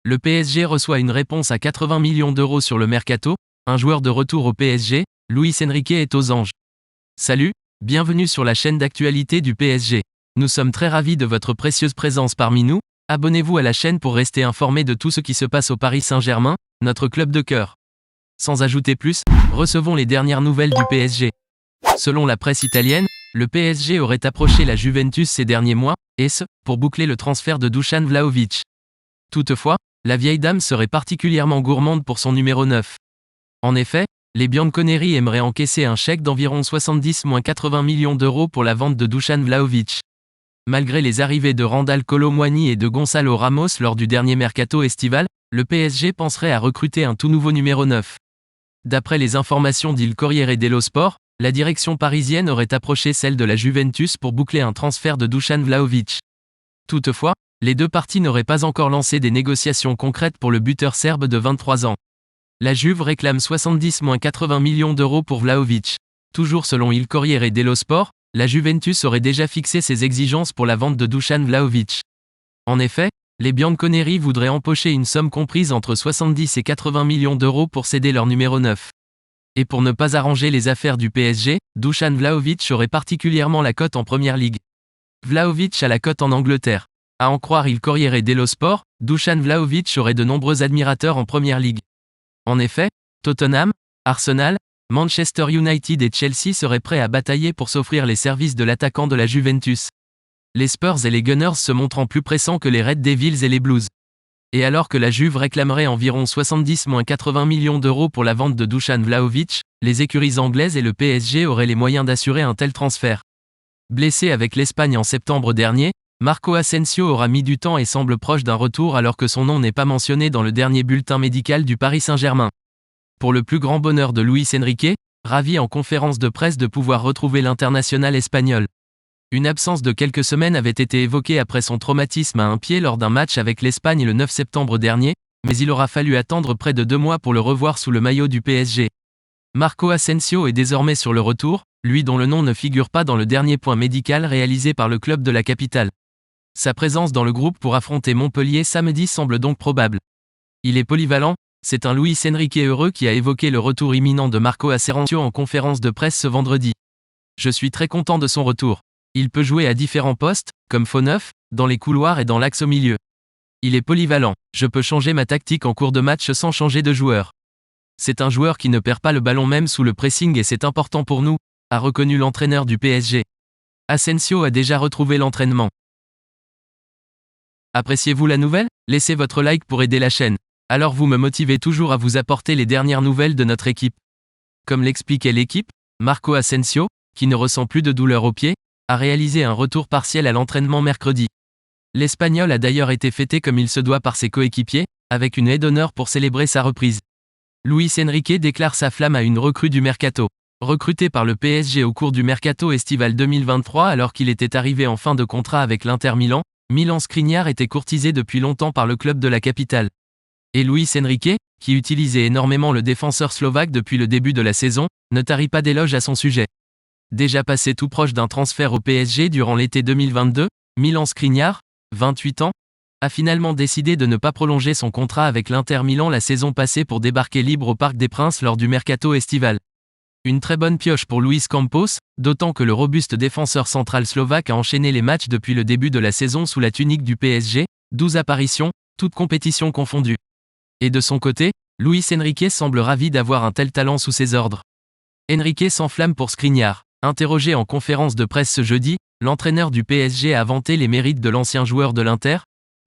Le PSG reçoit une réponse à 80 millions d'euros sur le mercato, un joueur de retour au PSG, Luis Enrique est aux anges. Salut, bienvenue sur la chaîne d'actualité du PSG. Nous sommes très ravis de votre précieuse présence parmi nous, abonnez-vous à la chaîne pour rester informé de tout ce qui se passe au Paris Saint-Germain, notre club de cœur. Sans ajouter plus, recevons les dernières nouvelles du PSG. Selon la presse italienne, le PSG aurait approché la Juventus ces derniers mois, et ce, pour boucler le transfert de Dusan Vlahovic. Toutefois, la vieille dame serait particulièrement gourmande pour son numéro 9. En effet, les Bianconeri aimeraient encaisser un chèque d'environ 70-80 millions d'euros pour la vente de Dusan Vlahovic. Malgré les arrivées de Randal Kolo Muani et de Gonçalo Ramos lors du dernier mercato estival, le PSG penserait à recruter un tout nouveau numéro 9. D'après les informations d'Il Corriere dello Sport, la direction parisienne aurait approché celle de la Juventus pour boucler un transfert de Dusan Vlahovic. Toutefois, les deux parties n'auraient pas encore lancé des négociations concrètes pour le buteur serbe de 23 ans. La Juve réclame 70-80 millions d'euros pour Vlahovic. Toujours selon Il Corriere dello Sport, la Juventus aurait déjà fixé ses exigences pour la vente de Dusan Vlahovic. En effet, les Bianconeri voudraient empocher une somme comprise entre 70 et 80 millions d'euros pour céder leur numéro 9. Et pour ne pas arranger les affaires du PSG, Dusan Vlahovic aurait particulièrement la cote en Première Ligue. Vlahovic a la cote en Angleterre. À en croire Il Corriere dello Sport, Dusan Vlahovic aurait de nombreux admirateurs en Première Ligue. En effet, Tottenham, Arsenal, Manchester United et Chelsea seraient prêts à batailler pour s'offrir les services de l'attaquant de la Juventus. Les Spurs et les Gunners se montrant plus pressants que les Red Devils et les Blues. Et alors que la Juve réclamerait environ 70-80 millions d'euros pour la vente de Dusan Vlahovic, les écuries anglaises et le PSG auraient les moyens d'assurer un tel transfert. Blessé avec l'Espagne en septembre dernier, Marco Asensio aura mis du temps et semble proche d'un retour alors que son nom n'est pas mentionné dans le dernier bulletin médical du Paris Saint-Germain. Pour le plus grand bonheur de Luis Enrique, ravi en conférence de presse de pouvoir retrouver l'international espagnol. Une absence de quelques semaines avait été évoquée après son traumatisme à un pied lors d'un match avec l'Espagne le 9 septembre dernier, mais il aura fallu attendre près de 2 mois pour le revoir sous le maillot du PSG. Marco Asensio est désormais sur le retour, lui dont le nom ne figure pas dans le dernier point médical réalisé par le club de la capitale. Sa présence dans le groupe pour affronter Montpellier samedi semble donc probable. Il est polyvalent, c'est un Luis Enrique heureux qui a évoqué le retour imminent de Marco Asensio en conférence de presse ce vendredi. Je suis très content de son retour. Il peut jouer à différents postes, comme faux neuf, dans les couloirs et dans l'axe au milieu. Il est polyvalent, je peux changer ma tactique en cours de match sans changer de joueur. C'est un joueur qui ne perd pas le ballon même sous le pressing et c'est important pour nous, a reconnu l'entraîneur du PSG. Asensio a déjà retrouvé l'entraînement. Appréciez-vous la nouvelle? Laissez votre like pour aider la chaîne. Alors vous me motivez toujours à vous apporter les dernières nouvelles de notre équipe. Comme l'expliquait l'équipe, Marco Asensio, qui ne ressent plus de douleur au pied, a réalisé un retour partiel à l'entraînement mercredi. L'Espagnol a d'ailleurs été fêté comme il se doit par ses coéquipiers, avec une aide d'honneur pour célébrer sa reprise. Luis Enrique déclare sa flamme à une recrue du mercato. Recruté par le PSG au cours du mercato estival 2023 alors qu'il était arrivé en fin de contrat avec l'Inter Milan, Milan Skriniar était courtisé depuis longtemps par le club de la capitale. Et Luis Enrique, qui utilisait énormément le défenseur slovaque depuis le début de la saison, ne tarit pas d'éloges à son sujet. Déjà passé tout proche d'un transfert au PSG durant l'été 2022, Milan Skriniar, 28 ans, a finalement décidé de ne pas prolonger son contrat avec l'Inter Milan la saison passée pour débarquer libre au Parc des Princes lors du mercato estival. Une très bonne pioche pour Luis Campos, d'autant que le robuste défenseur central slovaque a enchaîné les matchs depuis le début de la saison sous la tunique du PSG, 12 apparitions, toutes compétitions confondues. Et de son côté, Luis Enrique semble ravi d'avoir un tel talent sous ses ordres. Enrique s'enflamme pour Skriniar. Interrogé en conférence de presse ce jeudi, l'entraîneur du PSG a vanté les mérites de l'ancien joueur de l'Inter,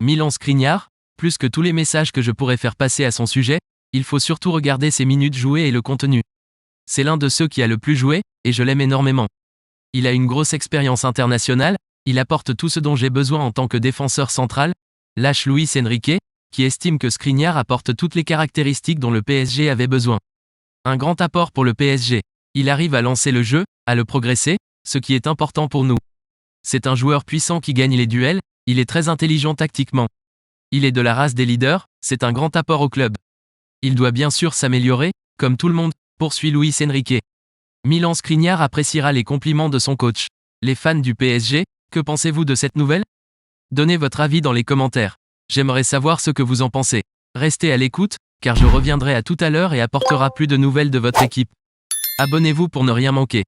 Milan Skriniar. Plus que tous les messages que je pourrais faire passer à son sujet, il faut surtout regarder ses minutes jouées et le contenu. C'est l'un de ceux qui a le plus joué, et je l'aime énormément. Il a une grosse expérience internationale, il apporte tout ce dont j'ai besoin en tant que défenseur central, lâche Luis Enrique, qui estime que Skriniar apporte toutes les caractéristiques dont le PSG avait besoin. Un grand apport pour le PSG. Il arrive à lancer le jeu, à le progresser, ce qui est important pour nous. C'est un joueur puissant qui gagne les duels, il est très intelligent tactiquement. Il est de la race des leaders, c'est un grand apport au club. Il doit bien sûr s'améliorer, comme tout le monde, poursuit Luis Enrique. Milan Skriniar appréciera les compliments de son coach. Les fans du PSG, que pensez-vous de cette nouvelle? Donnez votre avis dans les commentaires. J'aimerais savoir ce que vous en pensez. Restez à l'écoute, car je reviendrai à tout à l'heure et apportera plus de nouvelles de votre équipe. Abonnez-vous pour ne rien manquer.